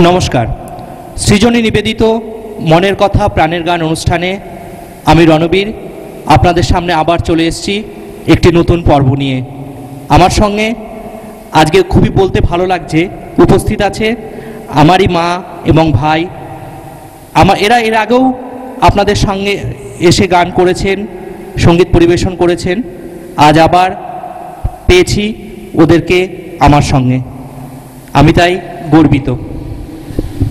নমস্কার। সৃজনী নিবেদিত মনের কথা প্রাণের গান অনুষ্ঠানে আমি রণবীর আপনাদের সামনে আবার চলে এসেছি একটি নতুন পর্ব নিয়ে। আমার সঙ্গে আজকে খুবই বলতে ভালো লাগছে, উপস্থিত আছে আমারই মা এবং ভাই। এরা এর আগেও আপনাদের সঙ্গে এসে গান করেছেন, সঙ্গীত পরিবেশন করেছেন। আজ আবার পেয়েছি ওদেরকে আমার সঙ্গে, আমি তাই গর্বিত।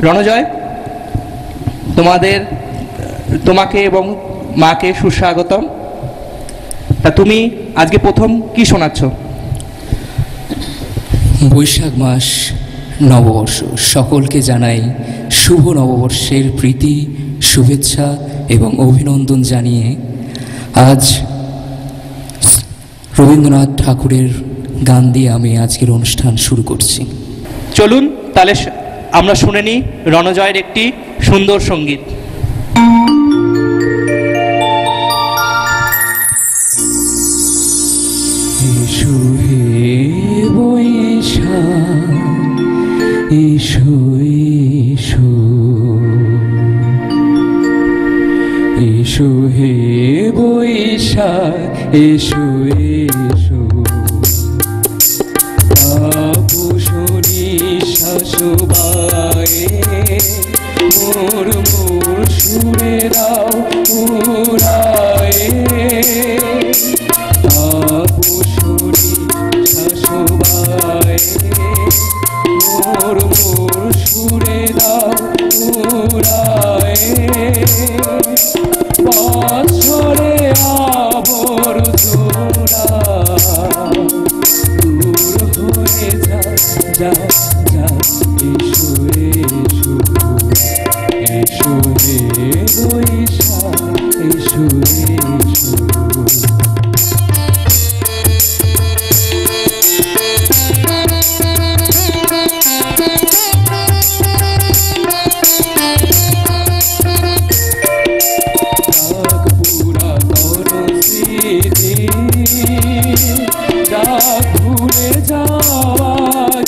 রণজয়, তোমাকে এবং মাকে সুস্বাগতম। তা তুমি আজকে প্রথম কি শোনাচ্ছ? বৈশাখ মাস, নববর্ষ, সকলকে জানাই শুভ নববর্ষের প্রীতি, শুভেচ্ছা এবং অভিনন্দন জানিয়ে আজ রবীন্দ্রনাথ ঠাকুরের গান দিয়ে আমি আজকের অনুষ্ঠান শুরু করছি। চলুন তাহলে আমরা শুনে নিই রণজয়ের একটি সুন্দর সঙ্গীত। এসো হে বৈশাখ, এসো এসো, এসো হে বৈশাখ, এসো এসো, তাপসী শাশুবায়ে মোর মোর সুরে দাও উড়ায়ে, তাপসী শাশুবায়ে মোর মোর সুরে দাও উড়ায়ে, বছরে আবর্জনা দূর হয়ে যা যা যা, এসো এসো, এসো হে বৈশাখ, এসো এসো। ঘুরে যাওয়া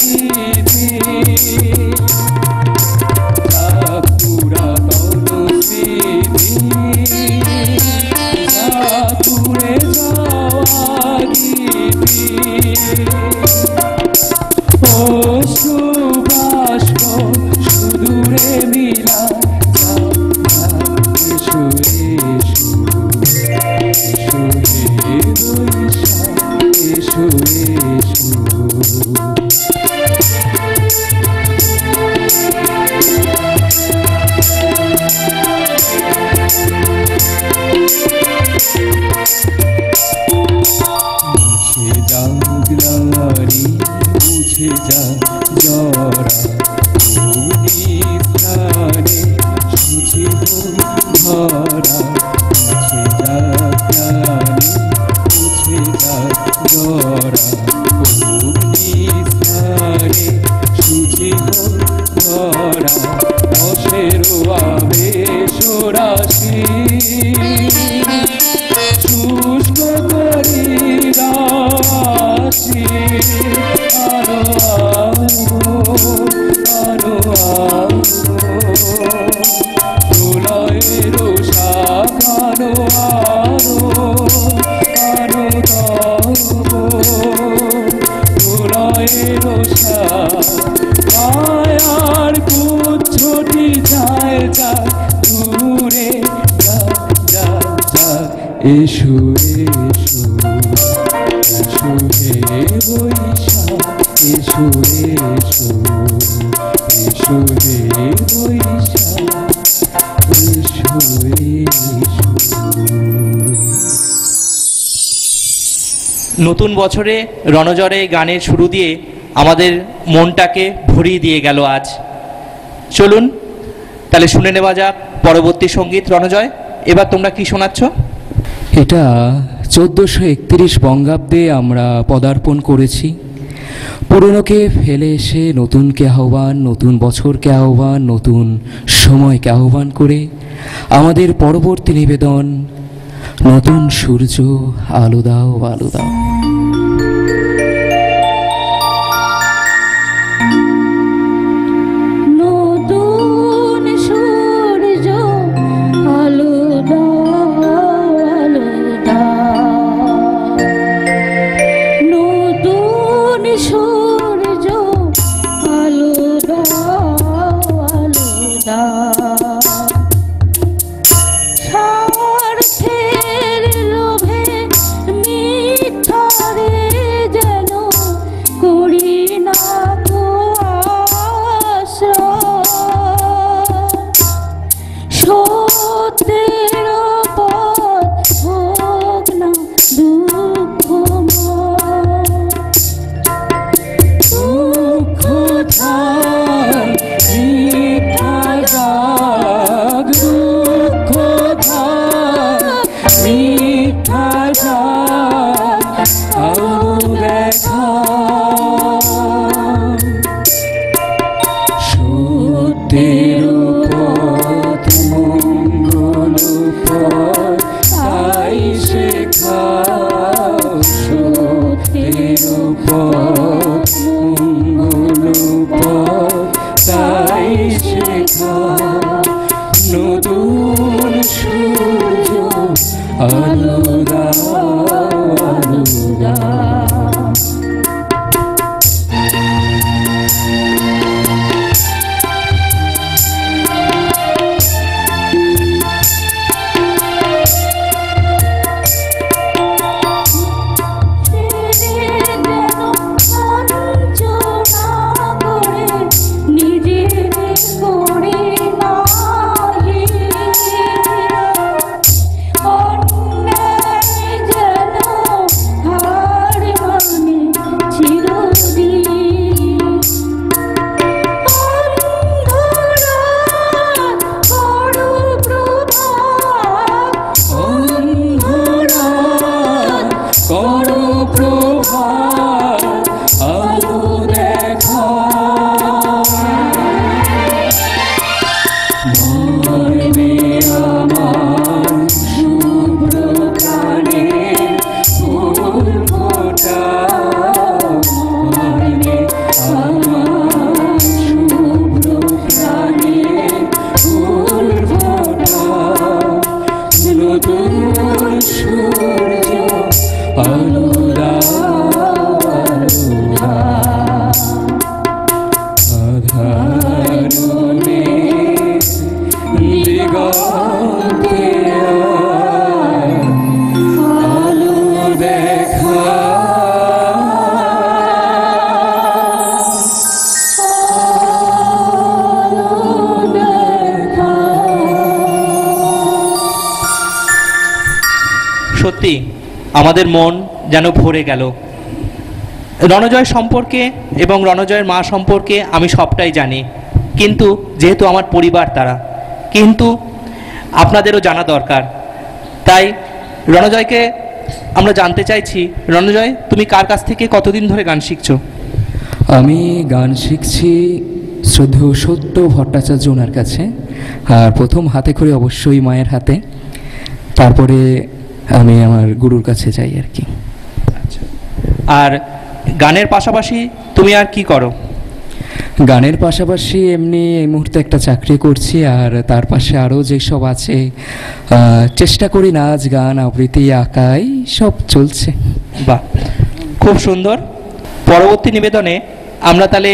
গীতি, পুরাতন স্মৃতি, ঘুরে যাওয়া গীতি, ও সুবাস সুদূরে মিলা, এসো এসো, এসো হে বৈশাখ, এসো এসো। মুছে যা গ্লানি, মুছে যা জরা, নিদ্রানে সুচি ধরা, মুছে যা গ্লানি, মুছে যা জরা, নিদ্রানে সুচি ধরা, রসের আবেশ রাশি শুষ্ক করি রাশি, আরো আরো আরো প্রলয়ের শাখানো আরো আরো তব, প্রলয়ের শাখার কুচ্ছটি যায় যা দূরে, যা যা যা, এসো এসো, এসো হে বৈশাখ, এসো এসো, এসো হে বৈশাখ, এসো এসো। নতুন বছরে রণজরে গানের শুরু দিয়ে আমাদের মনটাকে ভরিয়ে দিয়ে গেল আজ। চলুন তাহলে শুনে নেওয়া যাক পরবর্তী সঙ্গীত। রণজয়, এবার তোমরা কি শোনাচ্ছ? এটা 1431 বঙ্গাব্দে আমরা পদার্পণ করেছি। পুরনোকে ফেলে এসে নতুনকে আহ্বান, নতুন বছরকে আহ্বান, নতুন সময়কে আহ্বান করে আমাদের পরবর্তী নিবেদন, নতুন সূর্য আলো দাও আলো দাও। নতুন স্বার্থের লোভে মিথ্যারে যেন করি না গো আশ্রয়। সত্যের পথ হোক না দুঃখময়। দুঃখ থাক মিথ্যা রাগ, দুঃখ থাক মিথ্যা রাগ, আলো দেখা সত্যের পথ মঙ্গল পথ তাই শেখাও। সত্যের পথ মঙ্গল পথ তাই শেখাও। নতুন সূর্য আলো দাও, আলো দাও। সত্যি আমাদের মন যেন ভরে গেল। রণজয় সম্পর্কে এবং রণজয়ের মা সম্পর্কে আমি সবটাই জানি, কিন্তু যেহেতু আমার পরিবার তারা, কিন্তু আপনাদেরও জানা দরকার। তাই রণজয়কে আমরা জানতে চাইছি, রণজয় তুমি কার কাছ থেকে কতদিন ধরে গান শিখছো? আমি গান শিখছি শ্রদ্ধেয় সত্য ভট্টাচার্য ওনার কাছে। আর প্রথম হাতে করে অবশ্যই মায়ের হাতে, তারপরে আমি আমার গুরুর কাছে যাই আর কি। আর গানের পাশাপাশি তুমি আর কি করো? গানের পাশাপাশি এমনি এই মুহূর্তে একটা চাকরি করছি, আর তার পাশে আরও যেসব আছে চেষ্টা করি নাচ গান আবৃত্তি আঁকাই সব চলছে। বাহ, খুব সুন্দর। পরবর্তী নিবেদনে আমরা তাহলে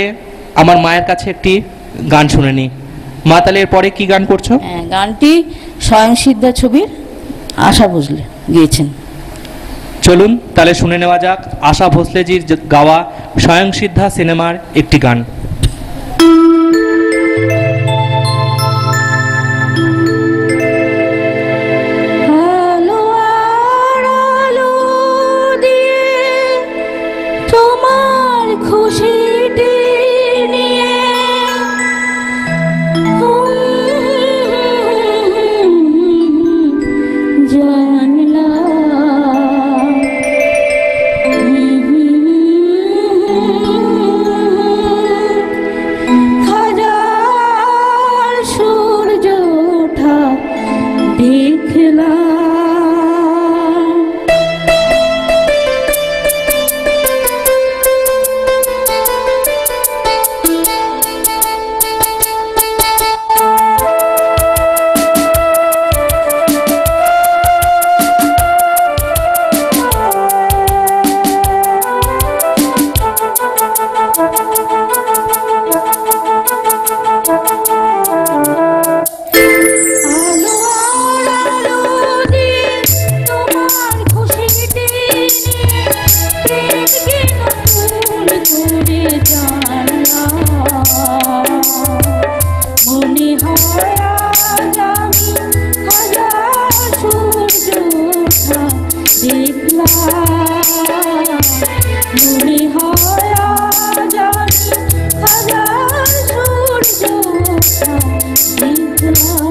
আমার মায়ের কাছে একটি গান শুনে নিই। মা তাহলে এরপরে কি গান করছো? গানটি স্বয়ংসিদ্ধা ছবির আশা ভোসলে গিয়েছেন। চলুন তাহলে শুনে নেওয়া যাক আশা ভোসলেজির গাওয়া স্বয়ংসিদ্ধা সিনেমার একটি গান। জানলা হয় আজ আমি হাজার সূর্য ওঠা দেখলাম, মনে হয় আজ আমি হাজার সূর্য ওঠা দেখলাম।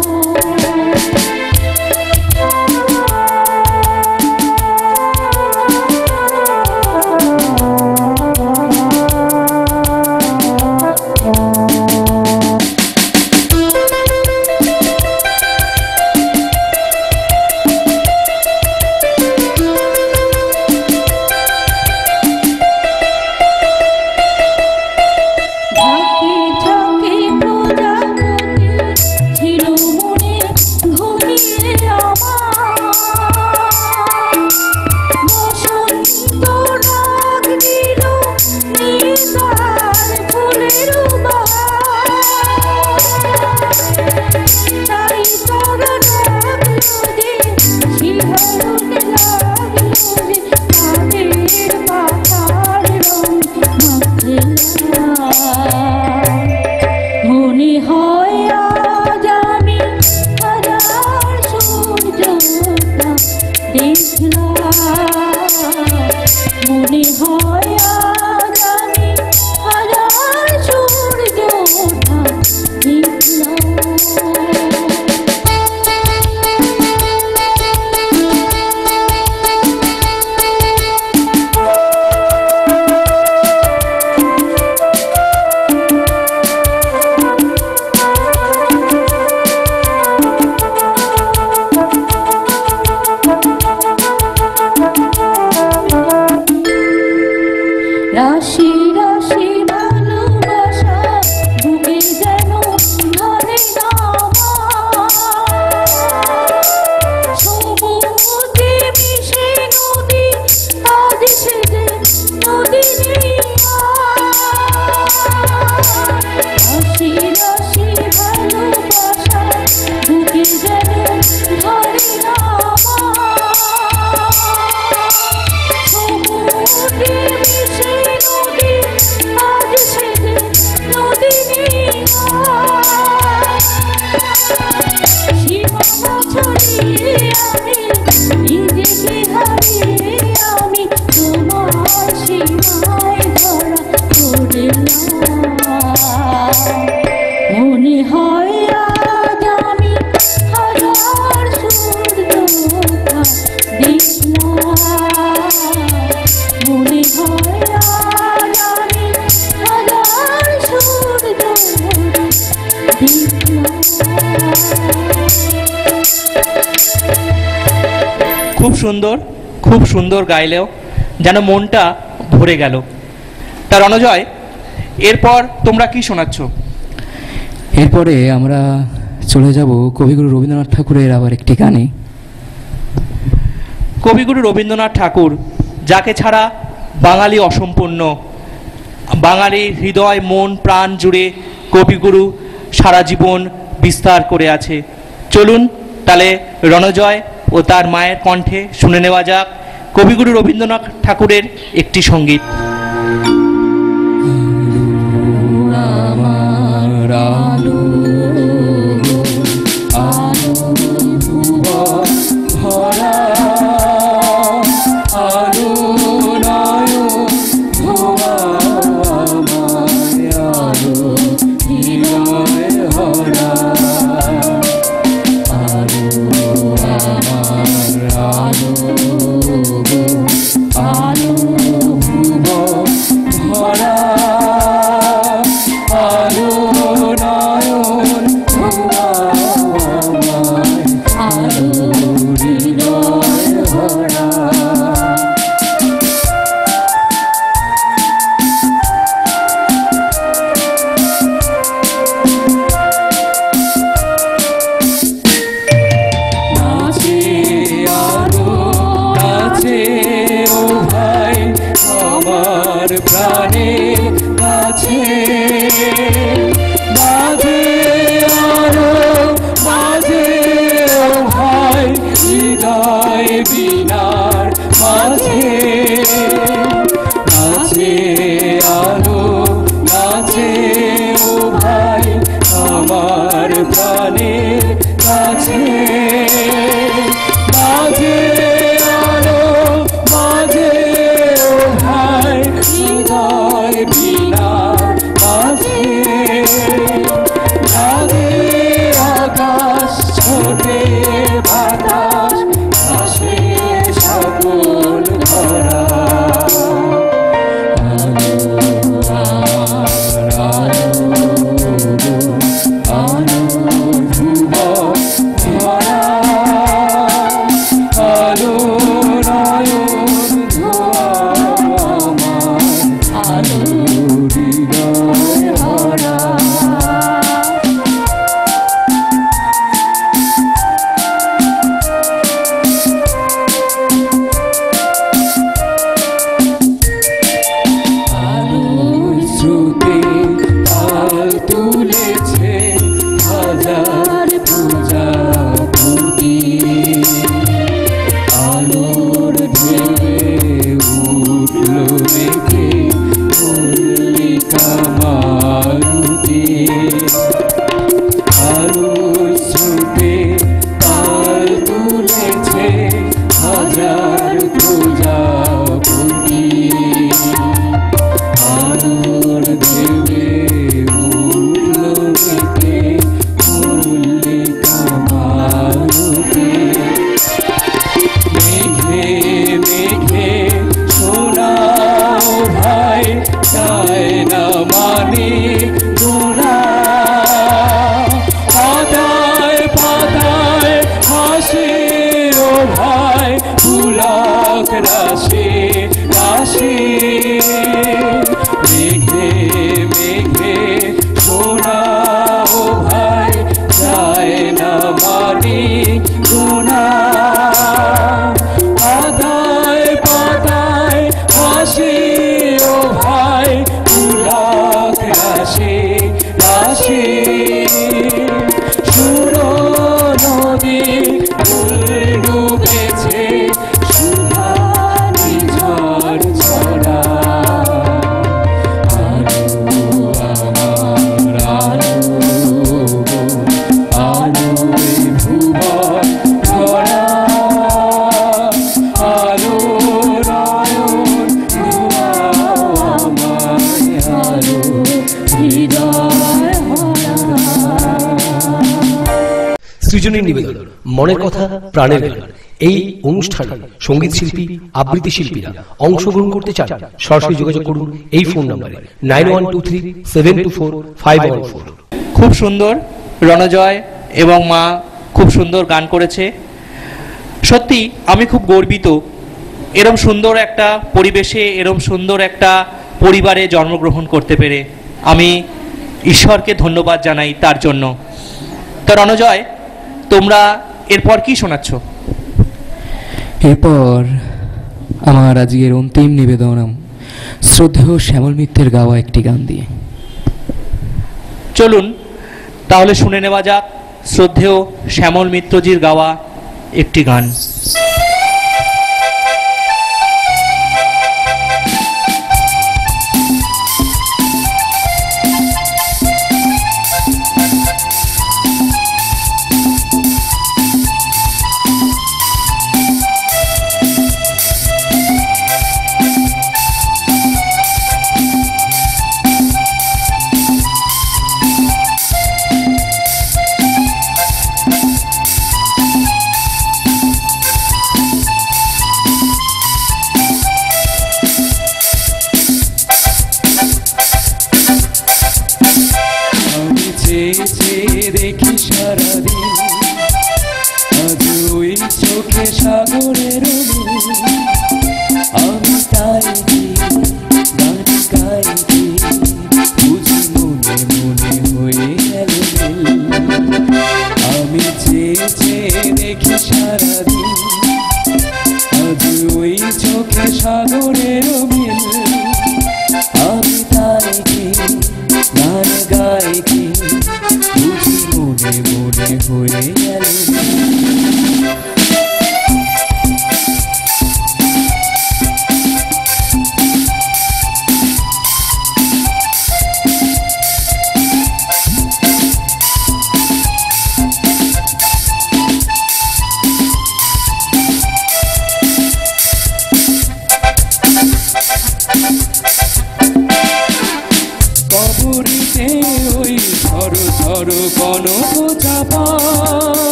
মনে হয় আজ আমি হাজার সূর্য ওঠা দেখলাম। রাশি রাশি ভালোবাসা বুকে যেন ধরে নামা, সমুদ্রে মিশে নদী আজ সেজে নদী রাশি রাশি ভালোবাসা বুকে যেন ধরে নামা, সমুদ্রে মিশে আজ সেজে নদী সীমানা ছড়িয়ে আমি নিজেকে হারিয়ে আমি তোমার সীমায় ধরা পড়লাম, মনে হয় আজ আমি হাজার সূর্য ওঠা দেখলাম, মনে হয় আজ আমি হাজার সূর্য দেখলাম। খুব সুন্দর গাইলেও যেন মনটা ভরে গেল। তা রণজয়, এরপর তোমরা কি শোনাচ্ছ? এরপরে আমরা চলে যাব কবিগুরু রবীন্দ্রনাথ ঠাকুরের আবার একটি গানে। কবিগুরু রবীন্দ্রনাথ ঠাকুর, যাকে ছাড়া বাঙালি অসম্পূর্ণ, বাঙালির হৃদয় মন প্রাণ জুড়ে কবিগুরু সারা জীবন বিস্তার করে আছে। চলুন তাহলে রণজয় ও তার মায়ের কণ্ঠে শুনে নেওয়া যাক কবিগুরু রবীন্দ্রনাথ ঠাকুরের একটি সঙ্গীত। আলো ভুবন প্রাণের কাছে মাঝে আলো মাঝে ও ভাই হৃদয় বিনার মাঝে লাগে আকাশ ছোটে বাতাস আসে সকল ধরা সৃজনী নিবেদন মনের কথা প্রাণের গান। এই অনুষ্ঠানে সঙ্গীত শিল্পী আবৃত্তি শিল্পীরা অংশগ্রহণ করতে চান, সরাসরি যোগাযোগ করুন এই ফোন নম্বরে 9123724514। খুব সুন্দর, রণজয় এবং মা খুব সুন্দর গান করেছে। সত্যি আমি খুব গর্বিত এরম সুন্দর একটা পরিবেশে, এরম সুন্দর একটা পরিবারে জন্মগ্রহণ করতে পেরে। আমি ঈশ্বরকে ধন্যবাদ জানাই তার জন্য। তো রণজয়, তোমরা এরপর কি শোনাচ্ছ? এরপর আমার আজকের অন্তিম নিবেদন শ্রদ্ধেয় শ্যামল মিত্রের গাওয়া একটি গান দিয়ে। চলুন তাহলে শুনে নেওয়া যাক শ্রদ্ধেয় শ্যামল মিত্রজির গাওয়া একটি গান। দেখি সারাদিন আজ ওই চোখে সাগরের আমি তাই গান গাইছি, বুঝি মনে মনে হয়ে গেল। আমি চেয়ে দেখি সারাদিন আজ ওই চোখে সাগরের মিল। আমি তাই গান গাইছি, বুঝি মনে মনে হয়ে গেল।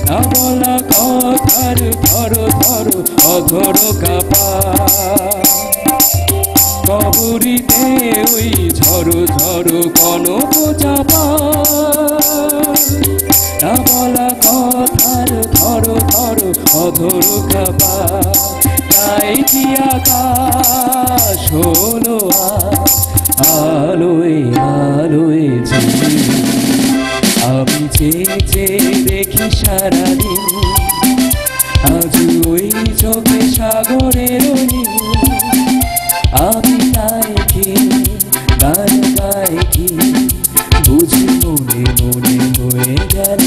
না বলা কথার ধরো ধরো অধর কাপা কবরিতে ওই ঝড়ো ঝড়ো কনক চাপা না বলা কথার ধরো ধরো অধর কাপা তাই কি আকাশ হলো আলোয় আলোয় ঝিলি আমি চেয়ে চেয়ে দেখি সারাদিন আজ ওই চোখে সাগরের নীল আমি তাই কি গান গাই কি বুঝি মনে মনে হয়ে গেল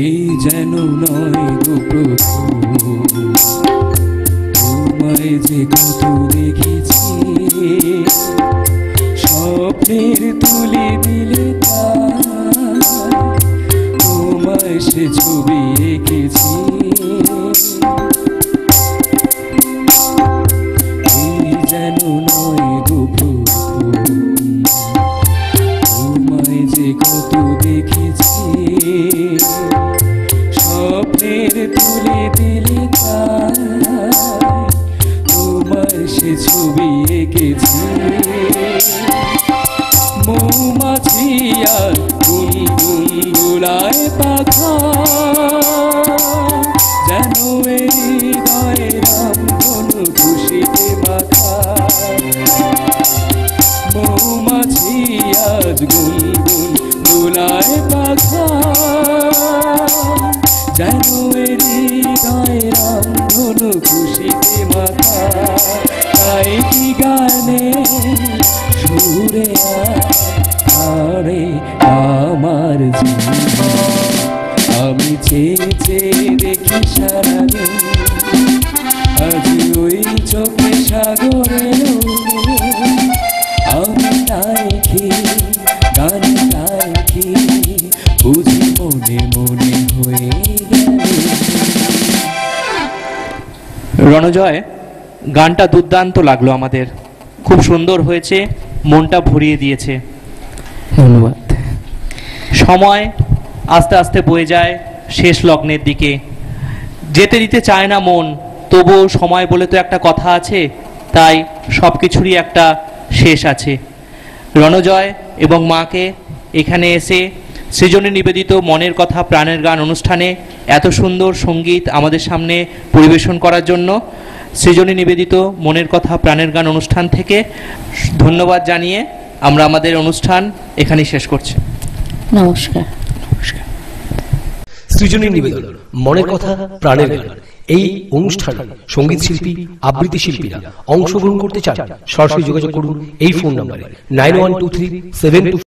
এই যেন নয় গো প্রভু তোমায় যে কত দেখেছি স্বপ্নের তুলে দিলে তোমায় সে ছবি এঁকেছি এই যেন নয় গো প্রভু তোমায় যে কত দেখেছি স্বপ্নের তুলে দিলে তোমার সে ছবি এঁকেছি মৌমাছি আর গুনগুন দোলায় পাখা যেন হৃদয় রাম ধনু খুশিতে মাথা মৌমাছি আজ গুনগুন দোলায় পাখা যেন হৃদয় রাম ধনু খুশিতে মাথা তাই কি গানে সুরে আরে আমার জীবন আমি চেয়ে চেয়ে দেখি সারাদিন আজ ওই চোখে সাগরের আমি তাই কি গান তাই কি বুঝি মনে মনে হয়ে রণজয়, গানটা দুর্দান্ত লাগলো আমাদের, খুব সুন্দর হয়েছে, মনটা ভরিয়ে দিয়েছে। ধন্যবাদ। সময় আস্তে আস্তে বয়ে যায় শেষ লগ্নের দিকে, যেতে দিতে চায় না মন, তবুও সময় বলে তো একটা কথা আছে, তাই সব কিছুরই একটা শেষ আছে। রণজয় এবং মাকে এখানে এসে সৃজনী নিবেদিত মনের কথা প্রাণের গান অনুষ্ঠানে এত সুন্দর সঙ্গীত আমাদের সামনে পরিবেশন করার জন্য সৃজনী নিবেদিত মনের কথা প্রাণের গান অনুষ্ঠান থেকে ধন্যবাদ জানিয়ে আমরা আমাদের অনুষ্ঠান এখানেই শেষ করছি। নমস্কার। সৃজনী নিবেদন মনের কথা প্রাণের গান এই অনুষ্ঠানে সঙ্গীত শিল্পী আবৃত্তি শিল্পীরা অংশগ্রহণ করতে চান সরাসরি যোগাযোগ করুন এই ফোন নম্বরে 912372